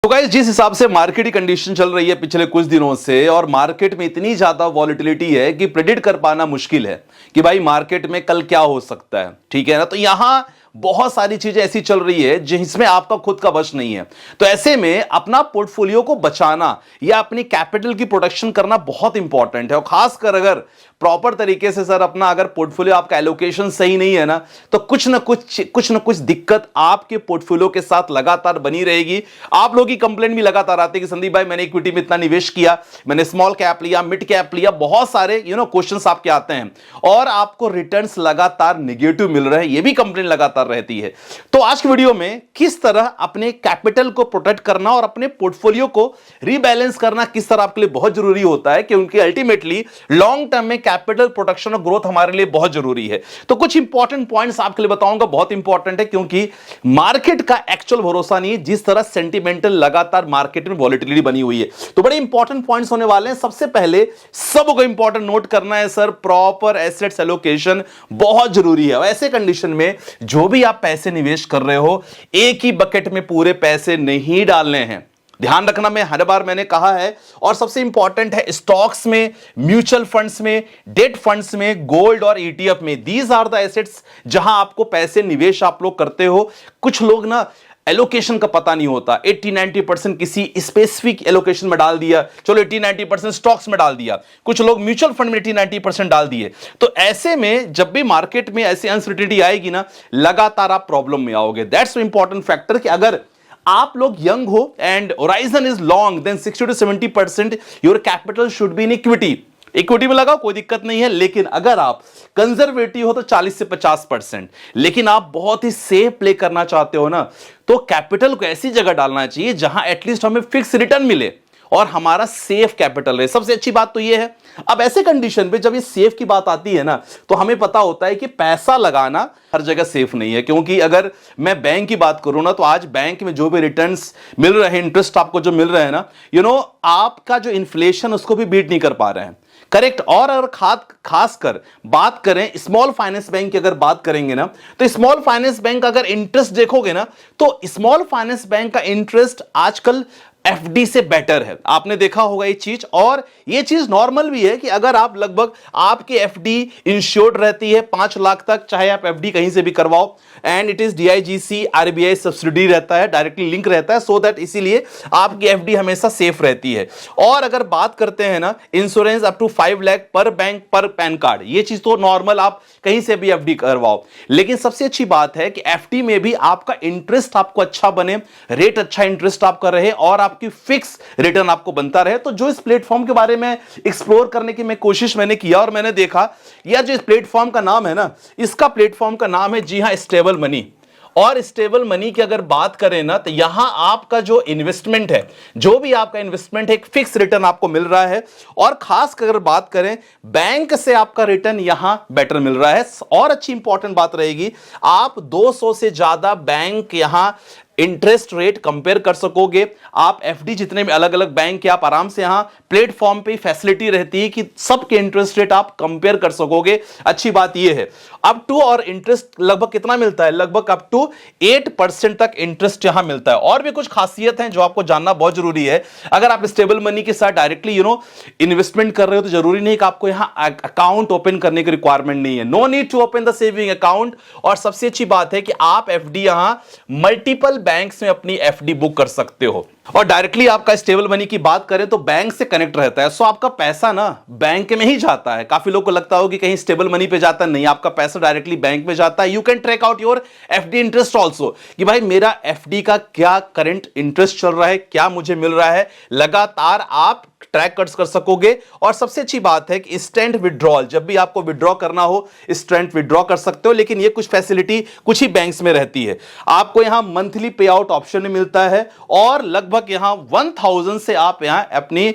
तो गाइस, जिस हिसाब से मार्केट की कंडीशन चल रही है पिछले कुछ दिनों से, और मार्केट में इतनी ज्यादा वॉलेटिलिटी है कि प्रेडिक्ट कर पाना मुश्किल है कि भाई मार्केट में कल क्या हो सकता है। ठीक है ना। तो यहां बहुत सारी चीजें ऐसी चल रही है जिसमें आपका खुद का बस नहीं है। तो ऐसे में अपना पोर्टफोलियो को बचाना या अपनी कैपिटल की प्रोटेक्शन करना बहुत इंपॉर्टेंट है। और खासकर अगर प्रॉपर तरीके से सर अपना अगर पोर्टफोलियो आपका एलोकेशन सही नहीं है ना, तो कुछ ना कुछ दिक्कत आपके पोर्टफोलियो के साथ लगातार बनी रहेगी। आप लोगों की कंप्लेंट भी लगातार आती है कि संदीप भाई मैंने इक्विटी में इतना निवेश किया, मैंने स्मॉल कैप लिया, मिड कैप लिया, बहुत सारे क्वेश्चंस आपके आते हैं और आपको रिटर्न्स लगातार नेगेटिव मिल रहे हैं, ये भी कंप्लेंट लगातार रहती है। तो आज की वीडियो में किस तरह अपने कैपिटल को प्रोटेक्ट करना और अपने पोर्टफोलियो को रीबैलेंस करना किस तरह आपके लिए बहुत जरूरी होता है, क्योंकि अल्टीमेटली लॉन्ग टर्म में कैपिटल प्रोटेक्शन और ग्रोथ हमारे लिए बहुत जरूरी है। तो कुछ इंपॉर्टेंट पॉइंट्स आपके लिए बताऊंगा, बहुत इंपॉर्टेंट है क्योंकि मार्केट का एक्चुअल भरोसा नहीं है, जिस तरह सेंटिमेंटल लगातार मार्केट में वॉलेटिलिटी बनी हुई है। तो बड़े इंपॉर्टेंट पॉइंट्स होने वाले हैं। सबसे पहले सबको इंपॉर्टेंट नोट करना है सर, प्रॉपर एसेट्स एलोकेशन बहुत जरूरी है। ऐसे कंडीशन में जो भी आप पैसे निवेश कर रहे हो, एक ही बकेट में पूरे पैसे नहीं डालने हैं। ध्यान रखना, मैं हर बार मैंने कहा है। और सबसे इंपॉर्टेंट है स्टॉक्स में, म्यूचुअल फंड्स में, डेट फंड्स में, गोल्ड और ईटीएफ में, दीज आर द एसेट्स जहां आपको पैसे निवेश आप लोग करते हो। कुछ लोग ना एलोकेशन का पता नहीं होता, 80-90% किसी स्पेसिफिक एलोकेशन में डाल दिया, चलो 80-90% स्टॉक्स में डाल दिया, कुछ लोग म्यूचुअल फंड में 80-90% डाल दिए। तो ऐसे में जब भी मार्केट में ऐसी अनसर्टेनिटी आएगी ना, लगातार आप प्रॉब्लम में आओगे। दैट्स इंपॉर्टेंट फैक्टर कि अगर आप लोग यंग हो and horizon is long, then 60-70% your capital should be in equity में लगाओ, कोई दिक्कत नहीं है। लेकिन अगर आप कंजर्वेटिव हो तो 40-50%, लेकिन आप बहुत ही सेफ प्ले करना चाहते हो ना, तो कैपिटल को ऐसी जगह डालना चाहिए जहां एटलीस्ट हमें फिक्स रिटर्न मिले और हमारा सेफ कैपिटल रहे। सबसे अच्छी बात तो यह है। अब ऐसे कंडीशन पे जब ये सेफ की बात आती है ना, तो हमें पता होता है कि पैसा लगाना हर जगह सेफ नहीं है। क्योंकि अगर मैं बैंक की बात करूं ना, तो आज बैंक में जो भी रिटर्न्स मिल रहे हैं, इंटरेस्ट आपको जो मिल रहे हैं ना, आपका जो इन्फ्लेशन उसको भी बीट नहीं कर पा रहे हैं। करेक्ट। और अगर खासकर बात करें स्मॉल फाइनेंस बैंक की, अगर बात करेंगे ना, तो स्मॉल फाइनेंस बैंक अगर इंटरेस्ट देखोगे ना, तो स्मॉल फाइनेंस बैंक का इंटरेस्ट आजकल एफडी से बेटर है। आपने देखा होगा ये चीज, और ये चीज नॉर्मल भी है कि अगर आप लगभग आपकी एफडी इंश्योर्ड रहती है 5 लाख तक, चाहे आप एफडी कहीं से भी करवाओ, and it is DIGC RBI subsidy रहता है, डायरेक्टली लिंक रहता है, सो दैट इसीलिए आपकी एफडी हमेशा सेफ रहती है। और अगर बात करते हैं ना इंश्योरेंस अप टू 5 लाख पर बैंक पर पैन कार्ड, ये चीज तो नॉर्मल, आप कहीं से भी एफडी करवाओ। लेकिन सबसे अच्छी बात है कि एफडी में भी आपका इंटरेस्ट आपको अच्छा बने, रेट अच्छा इंटरेस्ट आपका रहे और आपकी फिक्स रिटर्न आपको बनता रहे। तो जो इस प्लेटफॉर्म के बारे में एक्सप्लोर करने की कोशिश मैंने किया और मैंने देखा, यह जो इस प्लेटफॉर्म का नाम है ना, इसका प्लेटफॉर्म का नाम है, जी हां, स्टेबल मनी। और स्टेबल मनी की अगर बात करें ना, तो यहां आपका जो इन्वेस्टमेंट है, जो भी आपका इन्वेस्टमेंट है, एक फिक्स रिटर्न आपको मिल रहा है। और खास अगर बात करें बैंक से, आपका रिटर्न यहां बेटर मिल रहा है। और अच्छी इंपॉर्टेंट बात रहेगी, आप 200 से ज्यादा बैंक यहां इंटरेस्ट रेट कंपेयर कर सकोगे। आप एफडी जितने भी अलग अलग बैंक के, आप आराम से यहां प्लेटफॉर्म पे फैसिलिटी रहती है कि सबके इंटरेस्ट रेट आप कंपेयर कर सकोगे। अच्छी बात यह है अप टू, और इंटरेस्ट लगभग कितना मिलता है, लगभग अप टू 8% तक इंटरेस्ट यहां मिलता है। और भी कुछ खासियत हैं जो आपको जानना बहुत जरूरी है। अगर आप स्टेबल मनी के साथ डायरेक्टली इन्वेस्टमेंट कर रहे हो, तो जरूरी नहीं कि आपको यहां अकाउंट ओपन करने की रिक्वायरमेंट नहीं है। No need to open the saving account. और सबसे अच्छी बात है कि आप एफडी यहां मल्टीपल बैंक्स में अपनी एफडी बुक कर सकते हो। और डायरेक्टली आपका स्टेबल मनी की बात करें तो बैंक से कनेक्ट रहता है, सो आपका पैसा ना बैंक में ही जाता है। काफी लोगों को लगता हो कि कहीं स्टेबल मनी पे जाता, नहीं, आपका पैसा डायरेक्टली बैंक में जाता है। You can track out your FD interest also, कि भाई मेरा एफडी का क्या करंट इंटरेस्ट चल रहा है, क्या मुझे मिल रहा है, लगातार आप ट्रैक कर सकोगे। और सबसे अच्छी बात है कि इंस्टेंट विड्रॉल, जब भी आपको विड्रॉ करना हो इंस्टेंट विड्रॉ कर सकते हो। लेकिन ये कुछ फैसिलिटी कुछ ही बैंक्स में रहती है। आपको यहां मंथली पे आउट ऑप्शन मिलता है, और लगभग यहां 1000 से आप यहां अपनी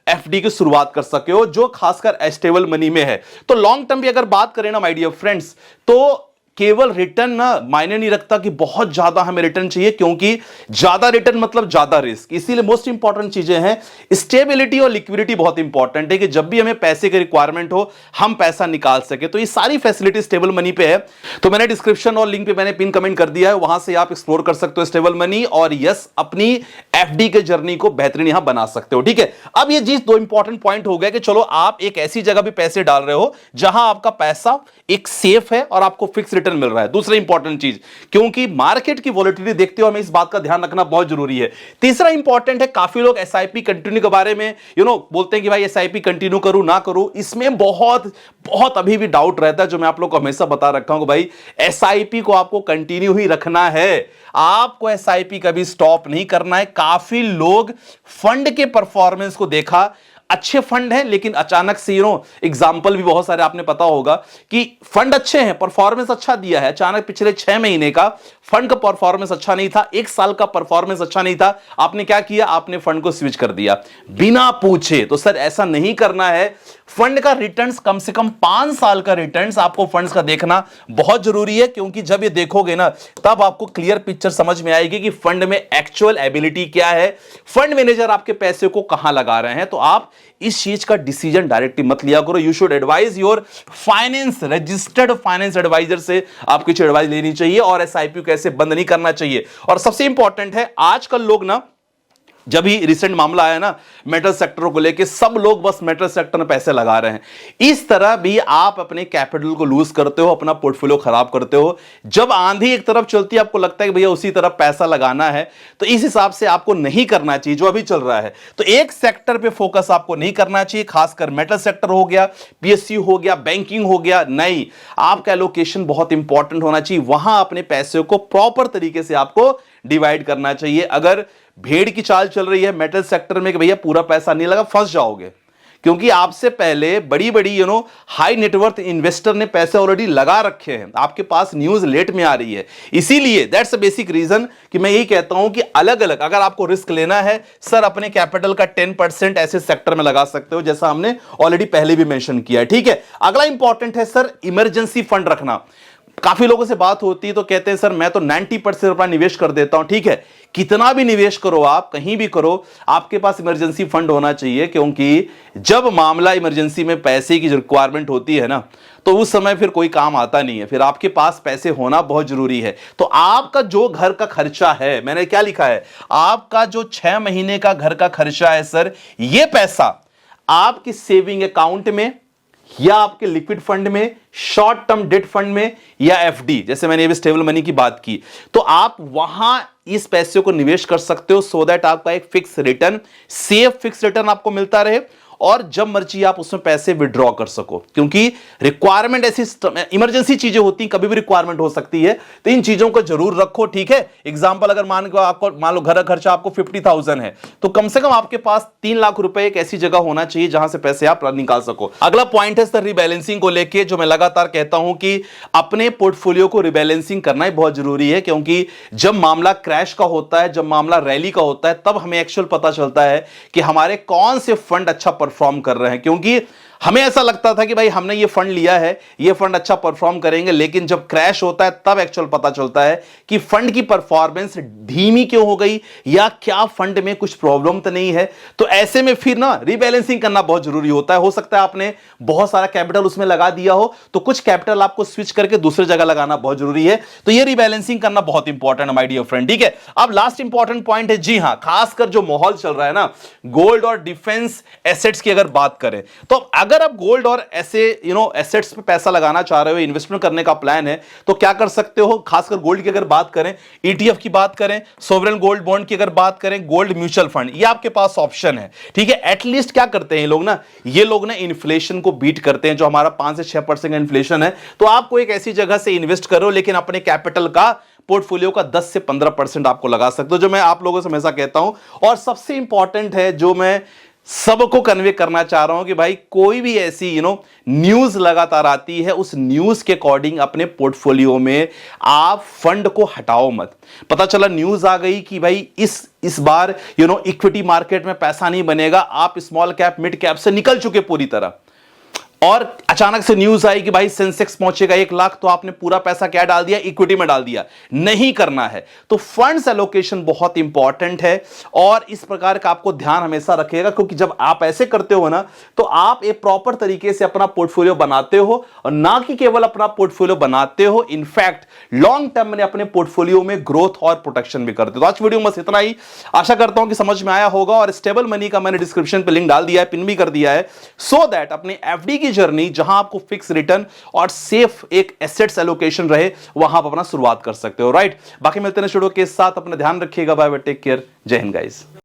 एफडी की शुरुआत कर सके हो, जो खासकर स्टेबल मनी में है। तो लॉन्ग टर्म की अगर बात करें ना माय डियर फ्रेंड्स, तो केवल रिटर्न ना मायने नहीं रखता कि बहुत ज्यादा हमें रिटर्न चाहिए, क्योंकि ज्यादा रिटर्न मतलब ज्यादा रिस्क। इसीलिए मोस्ट इंपॉर्टेंट चीजें हैं स्टेबिलिटी और लिक्विडिटी। बहुत इंपॉर्टेंट है कि जब भी हमें पैसे की रिक्वायरमेंट हो हम पैसा निकाल सके। तो ये सारी फैसिलिटी स्टेबल मनी पे है। तो मैंने डिस्क्रिप्शन और लिंक पे मैंने पिन कमेंट कर दिया है, वहां से आप एक्सप्लोर कर सकते हो स्टेबल मनी, और यस अपनी एफडी के जर्नी को बेहतरीन यहां बना सकते हो। ठीक है, अब ये चीज दो इंपॉर्टेंट पॉइंट हो गया कि चलो आप एक ऐसी जगह भी पैसे डाल रहे हो जहां आपका पैसा एक सेफ है और आपको फिक्स रिटर्न मिल रहा है। दूसरा इंपॉर्टेंट चीज, क्योंकि मार्केट की वॉलेटिलिटी देखते हो हमें इस बात का ध्यान रखना बहुत जरूरी है। तीसरा इंपॉर्टेंट है, काफी लोग एसआईपी कंटिन्यू के बारे में बोलते हैं कि भाई एसआईपी कंटिन्यू करूं ना करूं, इसमें बहुत बहुत अभी भी डाउट रहता है। जो मैं आप लोग को हमेशा बता रखा हूं कि भाई एसआईपी को आपको कंटिन्यू ही रखना है, आपको एसआईपी कभी स्टॉप नहीं करना है। काफी लोग फंड के परफॉर्मेंस को देखा, अच्छे फंड हैं लेकिन अचानक से एग्जांपल भी बहुत सारे आपने पता होगा कि फंड अच्छे हैं, परफॉर्मेंस अच्छा दिया है, अचानक पिछले 6 महीने का फंड का परफॉर्मेंस अच्छा नहीं था, 1 साल का परफॉर्मेंस अच्छा नहीं था, आपने क्या किया, आपने फंड को स्विच कर दिया बिना पूछे। तो सर ऐसा नहीं करना है। फंड का रिटर्न्स कम से कम 5 साल का रिटर्न्स आपको फंड्स का देखना बहुत जरूरी है, क्योंकि जब ये देखोगे ना तब आपको क्लियर पिक्चर समझ में आएगी कि फंड में एक्चुअल एबिलिटी क्या है, फंड मैनेजर आपके पैसे को कहां लगा रहे हैं। तो आप इस चीज का डिसीजन डायरेक्टली मत लिया करो। You should advise your finance registered finance adviser से आपको कुछ एडवाइस लेनी चाहिए, और एसआईपी कैसे बंद नहीं करना चाहिए। और सबसे इंपॉर्टेंट है, आजकल लोग ना, जब ही रिसेंट मामला आया ना मेटल सेक्टर को लेके, सब लोग बस मेटल सेक्टर में पैसे लगा रहे हैं। इस तरह भी आप अपने कैपिटल को लूज करते हो, अपना पोर्टफोलियो खराब करते हो। जब आंधी एक तरफ चलती है आपको लगता है कि भैया उसी तरफ पैसा लगाना है, तो इस हिसाब से आपको नहीं करना चाहिए जो अभी चल रहा है। तो एक सेक्टर पे फोकस आपको नहीं करना चाहिए, खासकर मेटल सेक्टर हो गया, पीएसयू हो गया, बैंकिंग हो गया। नहीं, आपका एलोकेशन बहुत इंपॉर्टेंट होना चाहिए, वहां अपने पैसे को प्रॉपर तरीके से आपको डिवाइड करना चाहिए। अगर भेड़ की चाल चल रही है मेटल सेक्टर में कि भैया पूरा पैसा नहीं लगा, फंस जाओगे, क्योंकि आपसे पहले बड़ी बड़ी हाई नेटवर्थ इन्वेस्टर ने पैसे ऑलरेडी लगा रखे हैं, आपके पास न्यूज लेट में आ रही है। इसीलिए दैट्स अ बेसिक रीजन कि मैं यही कहता हूं कि अलग अलग अगर आपको रिस्क लेना है, सर अपने कैपिटल का 10% ऐसे सेक्टर में लगा सकते हो, जैसा हमने ऑलरेडी पहले भी मेंशन किया है। ठीक है, अगला इंपॉर्टेंट है सर इमरजेंसी फंड रखना। काफी लोगों से बात होती है तो कहते हैं सर मैं तो 90% रुपया निवेश कर देता हूं। ठीक है, कितना भी निवेश करो आप, कहीं भी करो, आपके पास इमरजेंसी फंड होना चाहिए, क्योंकि जब मामला इमरजेंसी में पैसे की रिक्वायरमेंट होती है ना, तो उस समय फिर कोई काम आता नहीं है, फिर आपके पास पैसे होना बहुत जरूरी है। तो आपका जो घर का खर्चा है, मैंने क्या लिखा है, आपका जो 6 महीने का घर का खर्चा है सर, यह पैसा आपकी सेविंग अकाउंट में या आपके लिक्विड फंड में, शॉर्ट टर्म डेट फंड में, या एफडी, जैसे मैंने अभी स्टेबल मनी की बात की, तो आप वहां इस पैसे को निवेश कर सकते हो, सो दैट आपका एक fix return, safe fix return आपको मिलता रहे, और जब मर्जी आप उसमें पैसे विड्रॉ कर सको। क्योंकि रिक्वायरमेंट ऐसी इमरजेंसी चीजें होती हैं, कभी भी रिक्वायरमेंट हो सकती है, तो इन चीजों को जरूर रखो। ठीक है, एग्जांपल अगर मान लो घर का खर्चा आपको 50,000 है, तो कम से कम आपके पास 3 लाख रुपए एक ऐसी जगह होना चाहिए जहां से पैसे आप निकाल सको। अगला पॉइंट है सर रिबैलेंसिंग को लेके, जो मैं लगातार कहता हूं कि अपने पोर्टफोलियो को रिबैलेंसिंग करना ही बहुत जरूरी है, क्योंकि जब मामला क्रैश का होता है, जब मामला रैली का होता है, तब हमें एक्चुअल पता चलता है कि हमारे कौन से फंड अच्छा परफॉर्म कर रहे हैं। क्योंकि हमें ऐसा लगता था कि भाई हमने ये फंड लिया है, ये फंड अच्छा परफॉर्म करेंगे, लेकिन जब क्रैश होता है तब एक्चुअल पता चलता है कि फंड की परफॉर्मेंस धीमी क्यों हो गई, या क्या फंड में कुछ प्रॉब्लम तो नहीं है। तो ऐसे में फिर ना रीबैलेंसिंग करना बहुत जरूरी होता है। हो सकता है आपने बहुत सारा कैपिटल उसमें लगा दिया हो, तो कुछ कैपिटल आपको स्विच करके दूसरी जगह लगाना बहुत जरूरी है। तो ये रीबैलेंसिंग करना बहुत इंपॉर्टेंट है माय डियर फ्रेंड। ठीक है, अब लास्ट इंपॉर्टेंट पॉइंट है, जी हां, खासकर जो माहौल चल रहा है ना गोल्ड और डिफेंस एसेट्स की अगर बात करें, तो अगर आप गोल्ड और ऐसे एसेट्स पे पैसा लगाना चाह रहे हो, इन्वेस्टमेंट करने का प्लान है, तो क्या कर सकते हो। खासकर गोल्ड की अगर बात करें, ईटीएफ की बात करें, सोवरेन गोल्ड बॉन्ड की अगर बात करें, गोल्ड म्यूचुअल फंड, ये आपके पास ऑप्शन है। ठीक है, एटलीस्ट क्या करते हैं ये लोग ना इन्फ्लेशन को बीट करते हैं, जो हमारा 5 से 6% का इन्फ्लेशन है। तो आपको एक ऐसी जगह से इन्वेस्ट करो, लेकिन अपने कैपिटल का पोर्टफोलियो का 10 से 15% आपको लगा सकते हो, जो मैं आप लोगों से हमेशा कहता हूं। और सबसे इंपॉर्टेंट है, जो मैं सबको कन्वे करना चाह रहा हूं, कि भाई कोई भी ऐसी न्यूज लगातार आती है, उस न्यूज के अकॉर्डिंग अपने पोर्टफोलियो में आप फंड को हटाओ मत। पता चला न्यूज आ गई कि भाई इस बार इक्विटी मार्केट में पैसा नहीं बनेगा, आप स्मॉल कैप मिड कैप से निकल चुके पूरी तरह, और अचानक से न्यूज आई कि भाई सेंसेक्स पहुंचेगा 1 लाख, तो आपने पूरा पैसा क्या डाल दिया, इक्विटी में डाल दिया। नहीं करना है। तो फंड्स एलोकेशन बहुत इंपॉर्टेंट है और इस प्रकार का आपको ध्यान हमेशा रखिएगा, क्योंकि जब आप ऐसे करते हो ना तो आप एक प्रॉपर तरीके से अपना पोर्टफोलियो बनाते हो, और ना कि केवल अपना पोर्टफोलियो बनाते हो, इनफैक्ट लॉन्ग टर्म में अपने पोर्टफोलियो में ग्रोथ और प्रोटेक्शन भी करते हो। तो आज वीडियो में बस इतना ही। आशा करता हूं कि समझ में आया होगा, और स्टेबल मनी का मैंने डिस्क्रिप्शन पे लिंक डाल दिया है, पिन भी कर दिया है, सो दैट अपने एफडी की जर्नी, जहां आपको फिक्स रिटर्न और सेफ एक एसेट्स एलोकेशन रहे, वहां आप अपना शुरुआत कर सकते हो। राइट, बाकी मिलते हैं स्टूडियो के साथ। अपना ध्यान रखिएगा। बाय बाय, टेक केयर, जय हिंद गाइस।